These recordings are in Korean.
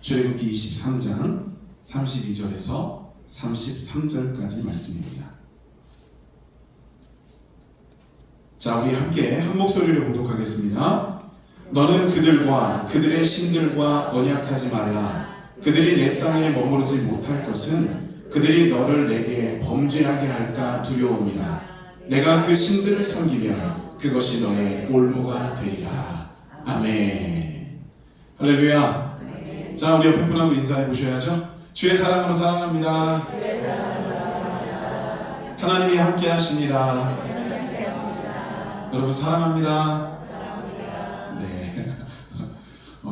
출애굽기 23장 32절에서 33절까지 말씀입니다. 자, 우리 함께 한 목소리로 봉독하겠습니다. 너는 그들과 그들의 신들과 언약하지 말라. 그들이 내 땅에 머무르지 못할 것은 그들이 너를 내게 범죄하게 할까 두려움이라. 내가 그 신들을 섬기면 그것이 너의 올무가 되리라. 아멘. 할렐루야. 자, 우리 옆에 분하고 인사해 보셔야죠. 주의 사랑으로 사랑합니다. 하나님이 함께 하십니다. 여러분 사랑합니다. 네.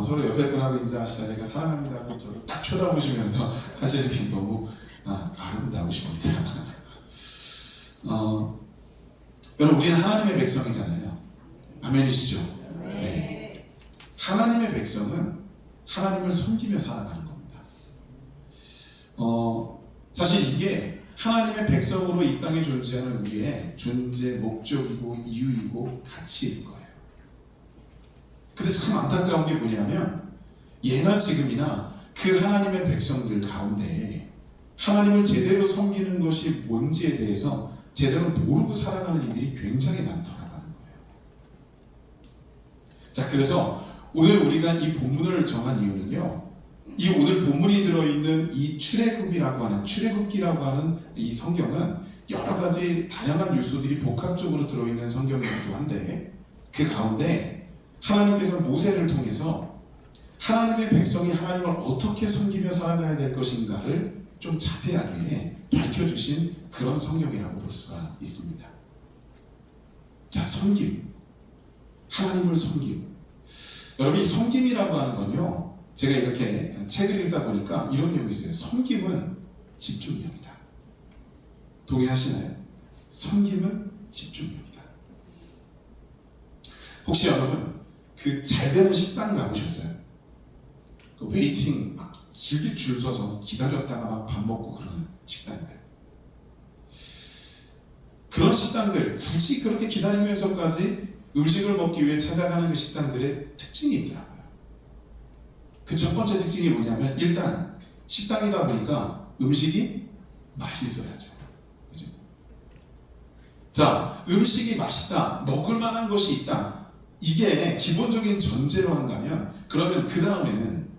서로 옆에 분하고 인사하시다 제가 사랑합니다 하고 저를 딱 쳐다보시면서 하시는 게 너무 아름다우십니다. 여러분, 우리는 하나님의 백성이잖아요. 아멘이시죠? 네. 하나님의 백성은 하나님을 섬기며 살아가는 겁니다. 사실 이게 하나님의 백성으로 이 땅에 존재하는 우리의 존재 목적이고 이유이고 가치인 거예요. 근데 참 안타까운 게 뭐냐면 예나 지금이나 그 하나님의 백성들 가운데 하나님을 제대로 섬기는 것이 뭔지에 대해서 제대로 모르고 살아가는 이들이 굉장히 많더라는 거예요. 자, 그래서 오늘 우리가 이 본문을 정한 이유는요, 이 오늘 본문이 들어있는 이 출애굽기라고 하는 이 성경은 여러 가지 다양한 요소들이 복합적으로 들어있는 성경이기도 한데, 그 가운데 하나님께서 모세를 통해서 하나님의 백성이 하나님을 어떻게 섬기며 살아가야 될 것인가를 좀 자세하게 밝혀주신 그런 성경이라고 볼 수가 있습니다. 자, 섬김. 하나님을 섬김. 여러분, 이 섬김이라고 하는 건요, 제가 이렇게 책을 읽다 보니까 이런 내용이 있어요. 섬김은 집중력이다. 동의하시나요? 섬김은 집중력이다. 혹시 여러분 그 잘되는 식당 가보셨어요? 그 웨이팅 막 길게 줄 서서 기다렸다가 막 밥 먹고 그러는 식당들. 그런 식당들, 굳이 그렇게 기다리면서까지 음식을 먹기 위해 찾아가는 그 식당들의 특징이 있더라고요. 그 첫 번째 특징이 뭐냐면, 일단 식당이다 보니까 음식이 맛있어야죠. 그죠? 자, 음식이 맛있다, 먹을 만한 것이 있다, 이게 기본적인 전제로 한다면, 그러면 그 다음에는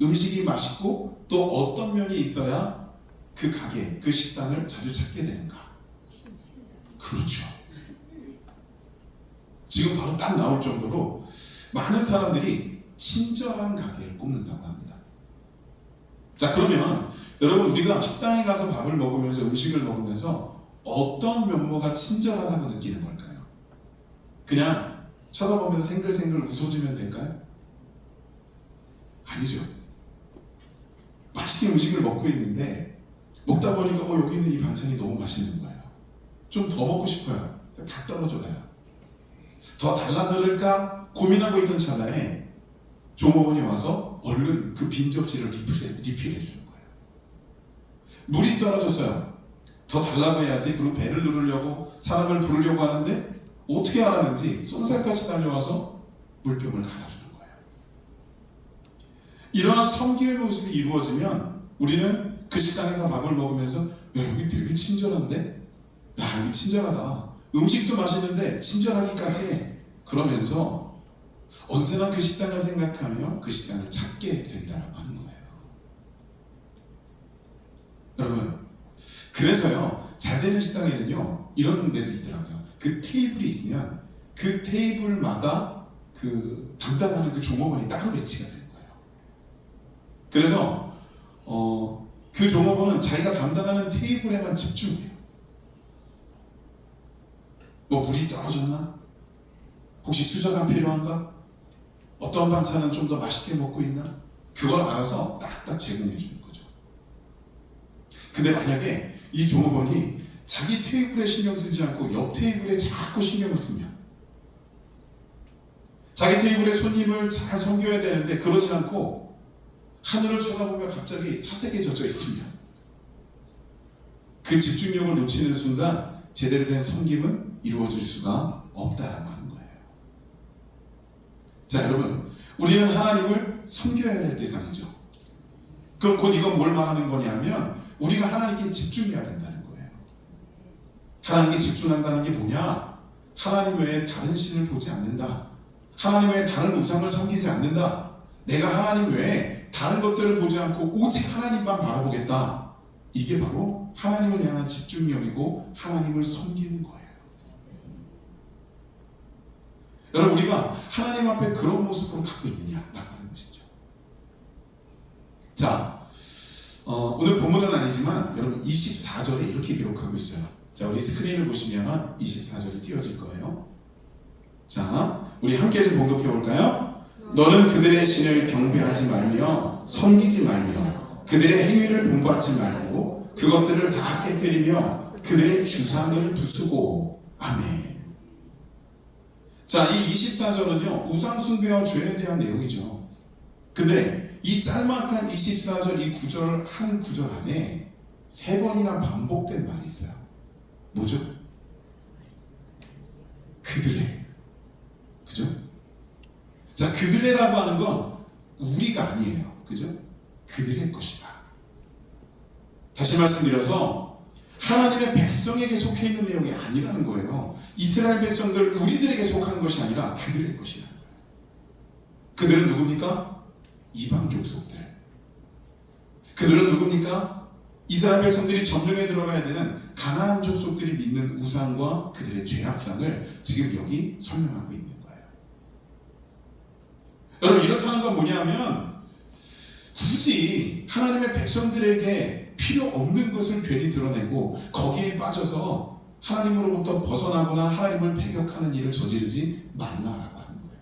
음식이 맛있고 또 어떤 면이 있어야 그 가게, 그 식당을 자주 찾게 되는가? 그렇죠. 지금 바로 딱 나올 정도로 많은 사람들이 친절한 가게를 꼽는다고 합니다. 자, 그러면 여러분, 우리가 식당에 가서 밥을 먹으면서 음식을 먹으면서 어떤 면모가 친절하다고 느끼는 걸까요? 그냥 쳐다보면서 생글생글 웃어주면 될까요? 아니죠. 맛있게 음식을 먹고 있는데 먹다 보니까 여기 있는 이 반찬이 너무 맛있는 거예요. 좀 더 먹고 싶어요. 다 떨어져 가요. 더 달라 그럴까 고민하고 있던 찰나에 종업원이 와서 얼른 그 빈 접시를 리필해 주는 거예요. 물이 떨어졌어요. 더 달라고 해야지. 그리고 배를 누르려고 사람을 부르려고 하는데 어떻게 하라는지 쏜살같이 달려와서 물병을 갈아주는 거예요. 이러한 섬김의 모습이 이루어지면 우리는 그 식당에서 밥을 먹으면서 여기 되게 친절한데? 여기 친절하다. 음식도 맛있는데 친절하기까지 해. 그러면서 언제나 그 식당을 생각하며 그 식당을 찾게 된다라고 하는 거예요. 여러분, 그래서요, 잘 되는 식당에는요, 이런 데도 있더라고요. 그 테이블이 있으면 그 테이블마다 그 담당하는 그 종업원이 따로 배치가 되는 거예요. 그래서 그 종업원은 자기가 담당하는 테이블에만 집중해요. 물이 떨어졌나? 혹시 수저가 필요한가? 어떤 반찬은 좀 더 맛있게 먹고 있나? 그걸 알아서 딱딱 제공해 주는 거죠. 근데 만약에 이 종업원이 자기 테이블에 신경 쓰지 않고 옆 테이블에 자꾸 신경을 쓰면, 자기 테이블에 손님을 잘 섬겨야 되는데 그러지 않고 하늘을 쳐다보며 갑자기 사색에 젖어 있으면, 그 집중력을 놓치는 순간 제대로 된 섬김은 이루어질 수가 없다라고 하는 거예요. 자, 여러분, 우리는 하나님을 섬겨야 될 대상이죠. 그럼 곧 이건 뭘 말하는 거냐면 우리가 하나님께 집중해야 된다는 거예요. 하나님께 집중한다는 게 뭐냐? 하나님 외에 다른 신을 보지 않는다. 하나님 외에 다른 우상을 섬기지 않는다. 내가 하나님 외에 다른 것들을 보지 않고 오직 하나님만 바라보겠다. 이게 바로 하나님을 향한 집중력이고 하나님을 섬기는 거예요. 여러분, 우리가 하나님 앞에 그런 모습으로 갖고 있느냐라고 하는 것이죠. 자, 오늘 본문은 아니지만 여러분 24절에 이렇게 기록하고 있어요. 자, 우리 스크린을 보시면 24절이 띄워질 거예요. 자, 우리 함께 좀 봉독해 볼까요? 너는 그들의 신을 경배하지 말며 섬기지 말며 그들의 행위를 본받지 말고 그것들을 다 깨뜨리며 그들의 주상을 부수고. 아멘. 자, 이 24절은요 우상 숭배와 죄에 대한 내용이죠. 근데 이 짤막한 24절 이 구절 한 구절 안에 3번이나 반복된 말이 있어요. 뭐죠? 그들의. 그죠? 자, 그들의라고 하는 건 우리가 아니에요. 그죠? 그들의 것이다. 다시 말씀드려서 하나님의 백성에게 속해 있는 내용이 아니라는 거예요. 이스라엘 백성들 우리들에게 속한 것이 아니라 그들의 것이라는 거예요. 그들은 누굽니까? 이방 족속들. 그들은 누굽니까? 이스라엘 백성들이 점령에 들어가야 되는 가나안 족속들이 믿는 우상과 그들의 죄악상을 지금 여기 설명하고 있는 거예요. 여러분, 이렇다는 건 뭐냐면 굳이 하나님의 백성들에게 필요 없는 것을 괜히 드러내고 거기에 빠져서 하나님으로부터 벗어나거나 하나님을 배격하는 일을 저지르지 말라라고 하는 거예요.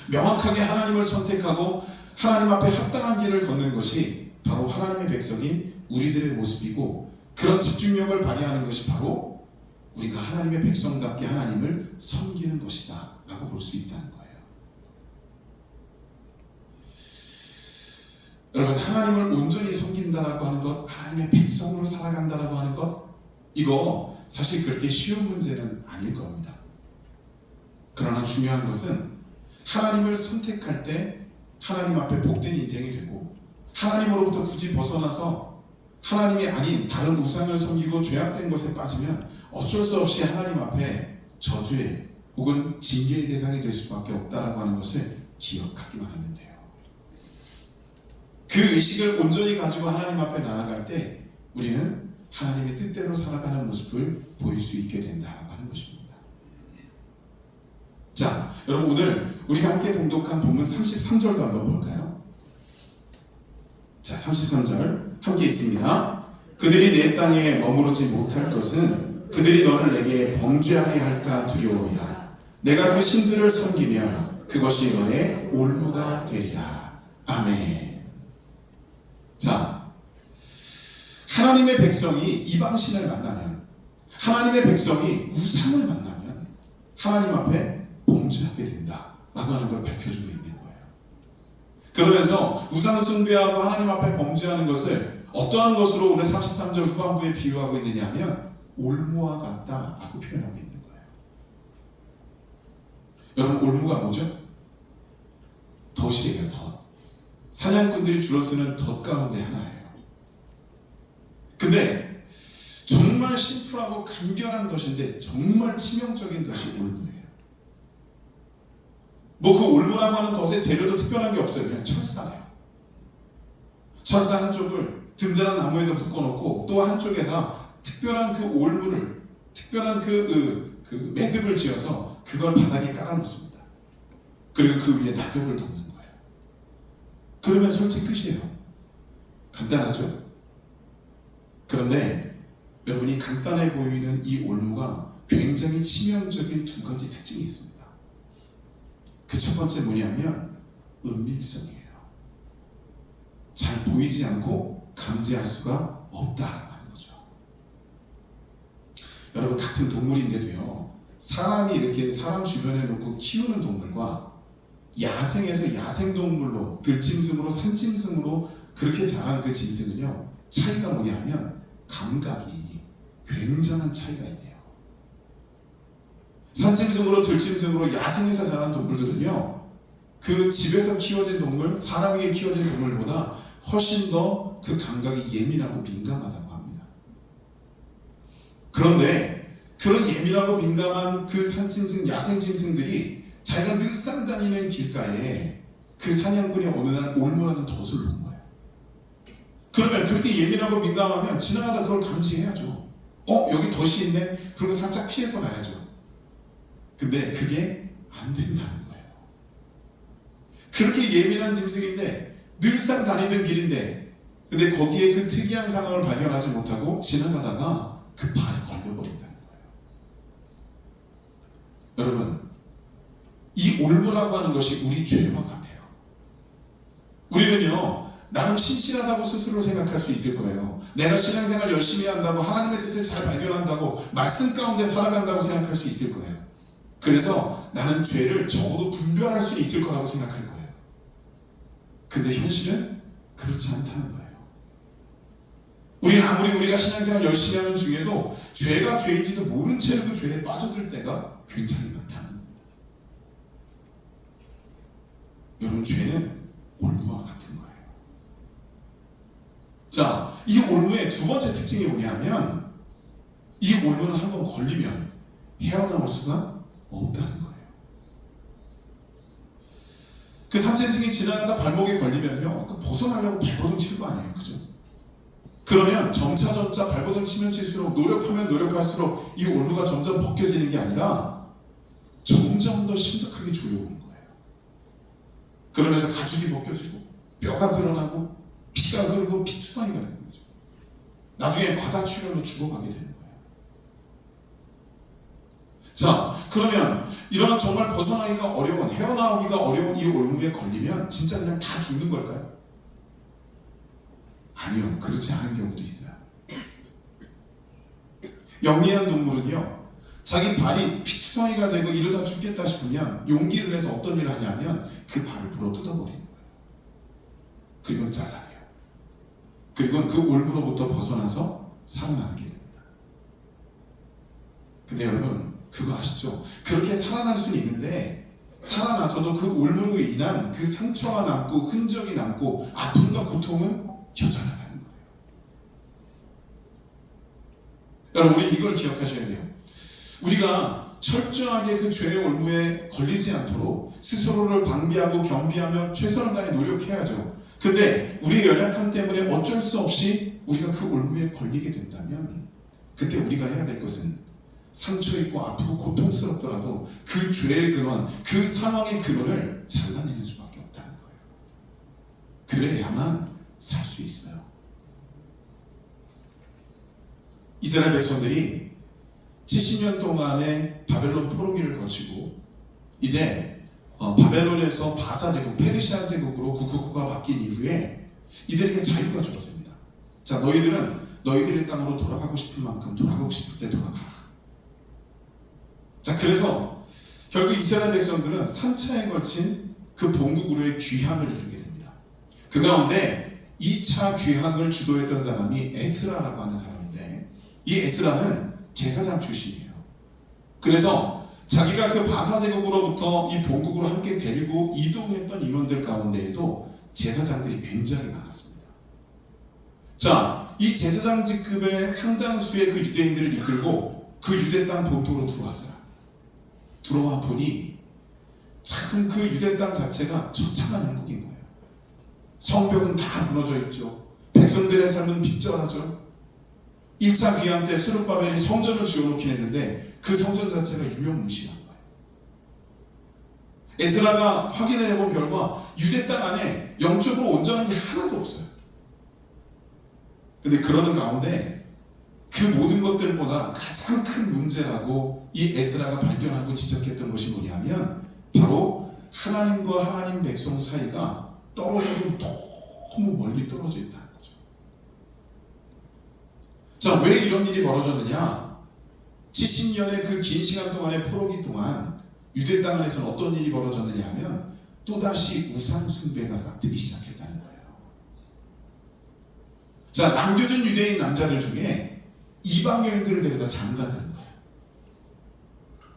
명확하게 하나님을 선택하고 하나님 앞에 합당한 길을 걷는 것이 바로 하나님의 백성인 우리들의 모습이고, 그런 집중력을 발휘하는 것이 바로 우리가 하나님의 백성답게 하나님을 섬기는 것이다 라고 볼 수 있다는 거예요. 여러분, 하나님을 온전히 섬긴다라고 하는 것, 하나님의 백성으로 살아간다라고 하는 것, 이거 사실 그렇게 쉬운 문제는 아닐 겁니다. 그러나 중요한 것은 하나님을 선택할 때 하나님 앞에 복된 인생이 되고, 하나님으로부터 굳이 벗어나서 하나님이 아닌 다른 우상을 섬기고 죄악된 것에 빠지면 어쩔 수 없이 하나님 앞에 저주의 혹은 징계의 대상이 될 수밖에 없다라고 하는 것을 기억하기만 하면 돼요. 그 의식을 온전히 가지고 하나님 앞에 나아갈 때 우리는 하나님의 뜻대로 살아가는 모습을 보일 수 있게 된다라고 하는 것입니다. 자, 여러분, 오늘 우리가 함께 봉독한 본문 33절도 한번 볼까요? 자, 33절 함께 읽습니다. 그들이 내 땅에 머무르지 못할 것은 그들이 너를 내게 범죄하게 할까 두려움이라. 내가 그 신들을 섬기면 그것이 너의 올무가 되리라. 아멘. 자, 하나님의 백성이 이방신을 만나면, 하나님의 백성이 우상을 만나면 하나님 앞에 범죄하게 된다라고 하는 걸 밝혀주고 있는 거예요. 그러면서 우상 숭배하고 하나님 앞에 범죄하는 것을 어떠한 것으로 오늘 33절 후반부에 비유하고 있느냐 하면 올무와 같다라고 표현하고 있는 거예요. 여러분, 올무가 뭐죠? 덫이에요, 덫. 사냥꾼들이 주로 쓰는 덫 가운데 하나예요. 근데 정말 심플하고 간결한 덫인데 정말 치명적인 덫이 올무예요. 뭐 그 올무라고 하는 덫의 재료도 특별한 게 없어요. 그냥 철사예요. 철사 한쪽을 든든한 나무에다 묶어놓고 또 한쪽에다 특별한 그 올무를, 특별한 그 매듭을 지어서 그걸 바닥에 깔아놓습니다. 그리고 그 위에 낙엽을 덮는 거예요. 그러면 솔직히 끝이에요. 간단하죠? 그런데 여러분이 간단해 보이는 이 올무가 굉장히 치명적인 2가지 특징이 있습니다. 그 첫 번째 뭐냐면 은밀성이에요. 잘 보이지 않고 감지할 수가 없다라는 거죠. 여러분, 같은 동물인데도요, 사람이 이렇게 사람 주변에 놓고 키우는 동물과 야생에서 야생동물로 들짐승으로 산짐승으로 그렇게 자란 그 짐승은요, 차이가 뭐냐면 감각이 굉장한 차이가 있대요. 산짐승으로 들짐승으로 야생에서 자란 동물들은요, 그 집에서 키워진 동물, 사람에게 키워진 동물보다 훨씬 더 그 감각이 예민하고 민감하다고 합니다. 그런데 그런 예민하고 민감한 그 산짐승, 야생짐승들이 자기가 늘상 다니는 길가에 그 사냥꾼이 어느 날 올무라는 덫을 놓은 거예요. 그러면 그렇게 예민하고 민감하면 지나가다 그걸 감지해야죠. 여기 덫이 있네? 그리고 살짝 피해서 가야죠. 근데 그게 안 된다는 거예요. 그렇게 예민한 짐승인데 늘상 다니던 길인데 근데 거기에 그 특이한 상황을 발견하지 못하고 지나가다가 그 발에 걸려버린다는 거예요. 여러분, 이 올무라고 하는 것이 우리 죄와 같아요. 우리는요, 나름 신실하다고 스스로 생각할 수 있을 거예요. 내가 신앙생활 열심히 한다고, 하나님의 뜻을 잘 발견한다고, 말씀 가운데 살아간다고 생각할 수 있을 거예요. 그래서 나는 죄를 적어도 분별할 수 있을 거라고 생각할 거예요. 근데 현실은 그렇지 않다는 거예요. 아무리 우리가 신앙생활 열심히 하는 중에도 죄가 죄인지도 모른 채로 그 죄에 빠져들 때가 굉장히 많다는 겁니다. 여러분, 죄는 올무와 같은 거예요. 자, 이 올무의 두 번째 특징이 뭐냐면 이 올무는 한번 걸리면 헤어나올 수가 없다는 거예요. 그 산짐승이 지나가다 발목에 걸리면요, 벗어나려고 발버둥 칠 거 아니에요, 그죠? 그러면 점차 발버둥 치면 칠수록 노력하면 노력할수록 이 올무가 점점 벗겨지는 게 아니라 점점 더 심각하게 조여오는 거예요. 그러면서 가죽이 벗겨지고 뼈가 드러나고 피가 흐르고 피투성이가 되는 거죠. 나중에 과다출혈로 죽어가게 되는 거예요. 자, 그러면 이런 정말 벗어나기가 어려운, 헤어나오기가 어려운 이 올무에 걸리면 진짜 그냥 다 죽는 걸까요? 아니요, 그렇지 않은 경우도 있어요. 영리한 동물은요, 자기 발이 피투성이가 되고 이러다 죽겠다 싶으면 용기를 내서 어떤 일을 하냐면 그 발을 불어 뜯어버리는 거예요. 그리고 잘라내요. 그리고 그 올무로부터 벗어나서 살아나게 됩니다. 근데 여러분, 그거 아시죠? 그렇게 살아날 수는 있는데 살아나서도 그 올무로 인한 그 상처가 남고 흔적이 남고 아픔과 고통은 여전하다는 거예요. 여러분, 우리 이걸 기억하셔야 돼요. 우리가 철저하게 그 죄의 올무에 걸리지 않도록 스스로를 방비하고 경비하며 최선을 다해 노력해야죠. 근데 우리의 연약함 때문에 어쩔 수 없이 우리가 그 올무에 걸리게 된다면 그때 우리가 해야 될 것은 상처 있고 아프고 고통스럽더라도 그 죄의 근원, 그 상황의 근원을 잘라내는 수밖에 없다는 거예요. 그래야만 살 수 있어요. 이스라엘 백성들이 70년 동안의 바벨론 포로기를 거치고 이제 바벨론에서 바사 제국, 페르시아 제국으로 국호가 바뀐 이후에 이들에게 자유가 주어집니다. 자, 너희들은 너희들의 땅으로 돌아가고 싶은 만큼 돌아가고 싶을 때 돌아가라. 자, 그래서 결국 이스라엘 백성들은 3차에 걸친 그 본국으로의 귀향을 이루게 됩니다. 그 가운데 2차 귀향을 주도했던 사람이 에스라라고 하는 사람인데 이 에스라는 제사장 출신이에요. 그래서 자기가 그 바사 제국으로부터 이 본국으로 함께 데리고 이동했던 인원들 가운데에도 제사장들이 굉장히 많았습니다. 자, 이 제사장 직급의 상당수의 그 유대인들을 이끌고 그 유대 땅 본토로 들어왔어요. 들어와 보니 참 그 유대 땅 자체가 처참한 행국인 거예요. 성벽은 다 무너져 있죠. 백성들의 삶은 빗절하죠. 1차 귀환 때 스룹바벨이 성전을 지어놓긴 했는데 그 성전 자체가 유명무실한 거예요. 에스라가 확인을 해본 결과 유대 땅 안에 영적으로 온전한 게 하나도 없어요. 근데 그러는 가운데 그 모든 것들보다 가장 큰 문제라고 이 에스라가 발견하고 지적했던 것이 뭐냐면 바로 하나님과 하나님 백성 사이가 떨어져도 너무 멀리 떨어져 있다는 거죠. 자, 왜 이런 일이 벌어졌느냐? 70년의 그 긴 시간 동안의 포로기 동안 유대 땅 안에서는 어떤 일이 벌어졌느냐 하면 또다시 우상 숭배가 싹트기 시작했다는 거예요. 자, 남겨진 유대인 남자들 중에 이방 여인들을 데려다 장가드는 거예요.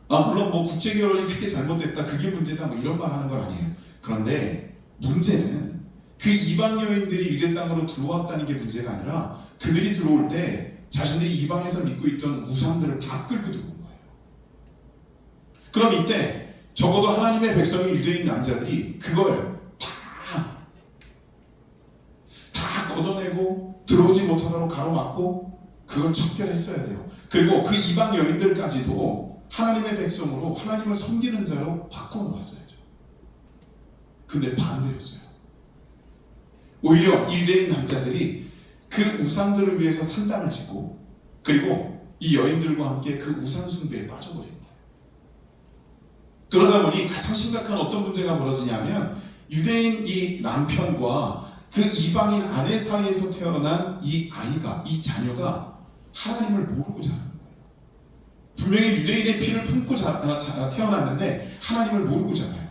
물론 뭐 국제결혼이 크게 잘못됐다, 그게 문제다, 뭐 이런 말 하는 건 아니에요. 그런데 문제는 그 이방 여인들이 유대 땅으로 들어왔다는 게 문제가 아니라 그들이 들어올 때 자신들이 이방에서 믿고 있던 우상들을 다 끌고 들어온 거예요. 그럼 이때 적어도 하나님의 백성이 유대인 남자들이 그걸 다 걷어내고 들어오지 못하도록 가로막고 그걸 척결했어야 돼요. 그리고 그 이방 여인들까지도 하나님의 백성으로 하나님을 섬기는 자로 바꾸어 놓았어야죠. 근데 반대였어요. 오히려 이 유대인 남자들이 그 우상들을 위해서 산당을 짓고 그리고 이 여인들과 함께 그 우상 숭배에 빠져버립니다. 그러다 보니 가장 심각한 어떤 문제가 벌어지냐면 유대인 이 남편과 그 이방인 아내 사이에서 태어난 이 아이가, 이 자녀가 하나님을 모르고 자라는 거예요. 분명히 유대인의 피를 품고 태어났는데 하나님을 모르고 자라요.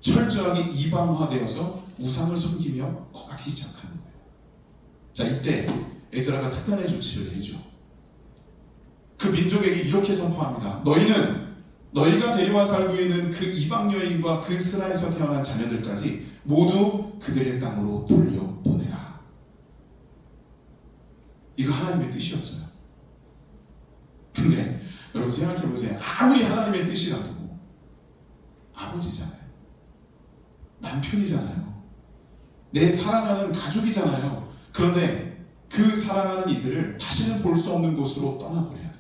철저하게 이방화되어서 우상을 섬기며 거각기 시작하는 거예요. 자, 이때 에스라가 특단의 조치를 내리죠. 그 민족에게 이렇게 선포합니다. 너희는 너희가 데려와 살고 있는 그 이방 여인과 그 스라에서 태어난 자녀들까지 모두 그들의 땅으로 돌려보내라. 이거 하나님의 뜻이었어요. 근데 여러분 생각해보세요. 아무리 하나님의 뜻이라도 아버지잖아요. 남편이잖아요. 내 사랑하는 가족이잖아요. 그런데 그 사랑하는 이들을 다시는 볼 수 없는 곳으로 떠나버려야 돼요.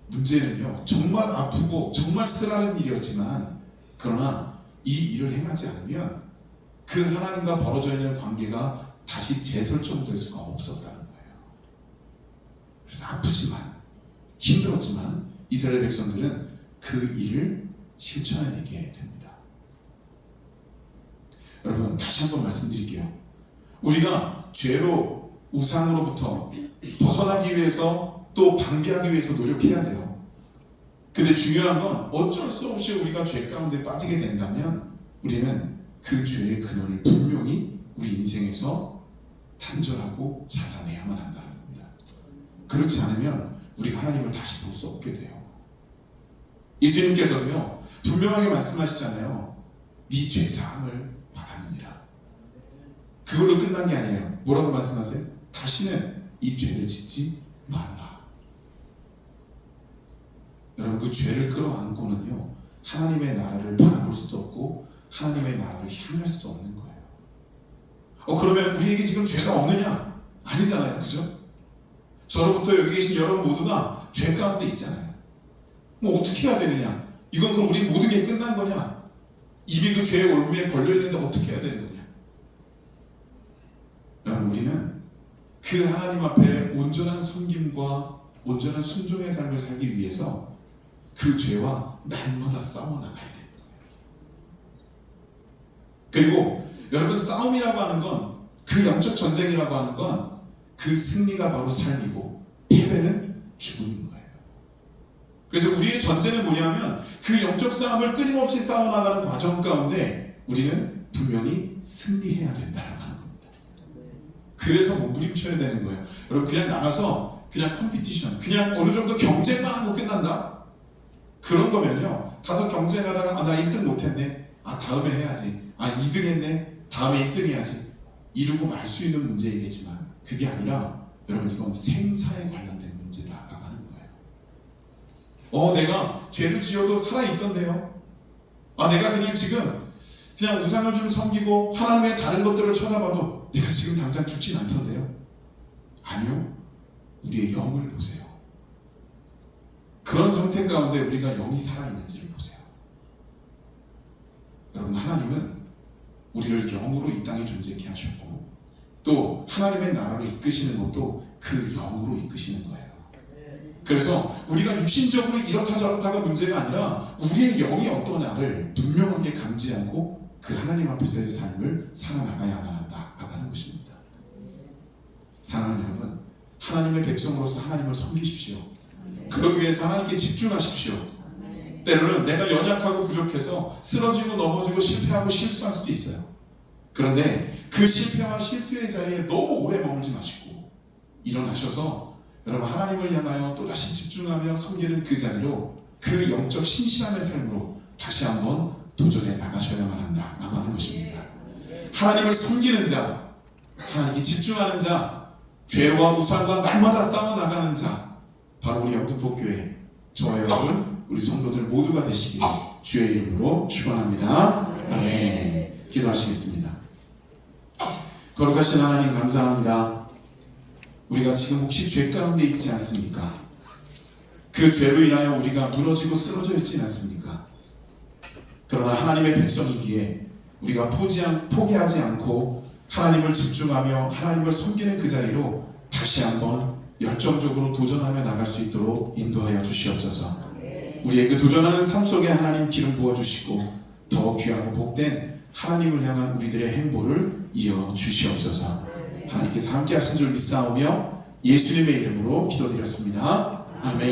문제는요, 정말 아프고 정말 쓰라는 일이었지만 그러나 이 일을 행하지 않으면 그 하나님과 벌어져 있는 관계가 다시 재설정될 수가 없었다는 거예요. 그래서 아프지만 힘들었지만 이스라엘 백성들은 그 일을 실천해내게 됩니다. 여러분 다시 한번 말씀드릴게요. 우리가 죄로 우상으로부터 벗어나기 위해서 또 방비하기 위해서 노력해야 돼요. 근데 중요한 건 어쩔 수 없이 우리가 죄 가운데 빠지게 된다면 우리는 그 죄의 근원을 분명히 우리 인생에서 단절하고 잘라내야만 한다는 겁니다. 그렇지 않으면 우리가 하나님을 다시 볼 수 없게 돼요. 예수님께서도요 분명하게 말씀하시잖아요. 네 죄사함을 받았느니라. 그걸로 끝난 게 아니에요. 뭐라고 말씀하세요? 다시는 이 죄를 짓지 말라. 여러분 그 죄를 끌어안고는요 하나님의 나라를 바라볼 수도 없고 하나님의 나라로 향할 수도 없는 거예요. 그러면 우리에게 지금 죄가 없느냐? 아니잖아요. 그죠? 저로부터 여기 계신 여러분 모두가 죄 가운데 있잖아요. 뭐 어떻게 해야 되느냐? 이건 그럼 우리 모든 게 끝난 거냐? 이미 그 죄의 올무에 걸려있는데 어떻게 해야 되는 거냐? 여러분 우리는 그 하나님 앞에 온전한 섬김과 온전한 순종의 삶을 살기 위해서 그 죄와 날마다 싸워나가야 돼요. 그리고 여러분 싸움이라고 하는 건 그 영적 전쟁이라고 하는 건 그 승리가 바로 삶이고 패배는 죽음인 거예요. 그래서 우리의 전제는 뭐냐면 그 영적 싸움을 끊임없이 싸워나가는 과정 가운데 우리는 분명히 승리해야 된다는 겁니다. 그래서 몸부림쳐야 되는 거예요. 여러분 그냥 나가서 그냥 컴피티션, 그냥 어느 정도 경쟁만 하고 끝난다? 그런 거면요 가서 경쟁하다가 나 1등 못했네, 다음에 해야지, 2등 했네, 다음에 1등 해야지 이러고 말 수 있는 문제이겠지만 그게 아니라 여러분 이건 생사에 관련된 문제다라고 하는 거예요. 내가 죄를 지어도 살아있던데요. 내가 그냥 지금 그냥 우상을 좀 섬기고 하나님의 다른 것들을 쳐다봐도 내가 지금 당장 죽진 않던데요. 아니요, 우리의 영을 보세요. 그런 상태 가운데 우리가 영이 살아있는지를 보세요. 여러분 하나님은 우리를 영으로 이 땅에 존재케 하셨고 또 하나님의 나라로 이끄시는 것도 그 영으로 이끄시는 거예요. 그래서 우리가 육신적으로 이렇다 저렇다가 문제가 아니라 우리의 영이 어떠냐를 분명하게 감지하고 그 하나님 앞에서의 삶을 살아나가야만 한다라고 하는 것입니다. 사랑하는 여러분, 하나님의 백성으로서 하나님을 섬기십시오. 그러기 위해서 하나님께 집중하십시오. 때로는 내가 연약하고 부족해서 쓰러지고 넘어지고 실패하고 실수할 수도 있어요. 그런데 그 실패와 실수의 자리에 너무 오래 머물지 마시고 일어나셔서 여러분 하나님을 향하여 또다시 집중하며 섬기는 그 자리로 그 영적 신실함의 삶으로 다시 한번 도전해 나가셔야만 한다라고 하는 것입니다. 하나님을 섬기는 자, 하나님께 집중하는 자, 죄와 우상과 날마다 싸워 나가는 자, 바로 우리 영등포교회 저와 여러분 우리 성도들 모두가 되시기를 주의 이름으로 축원합니다. 아멘. 기도하시겠습니다. 거룩하신 하나님 감사합니다. 우리가 지금 혹시 죄 가운데 있지 않습니까? 그 죄로 인하여 우리가 무너지고 쓰러져 있지 않습니까? 그러나 하나님의 백성이기에 우리가 포기하지 않고 하나님을 집중하며 하나님을 섬기는 그 자리로 다시 한번 열정적으로 도전하며 나갈 수 있도록 인도하여 주시옵소서. 우리의 그 도전하는 삶 속에 하나님 기름 부어주시고 더 귀하고 복된 하나님을 향한 우리들의 행보를 이어 주시옵소서. 하나님께서 함께 하신 줄 믿사오며 예수님의 이름으로 기도드렸습니다. 아멘.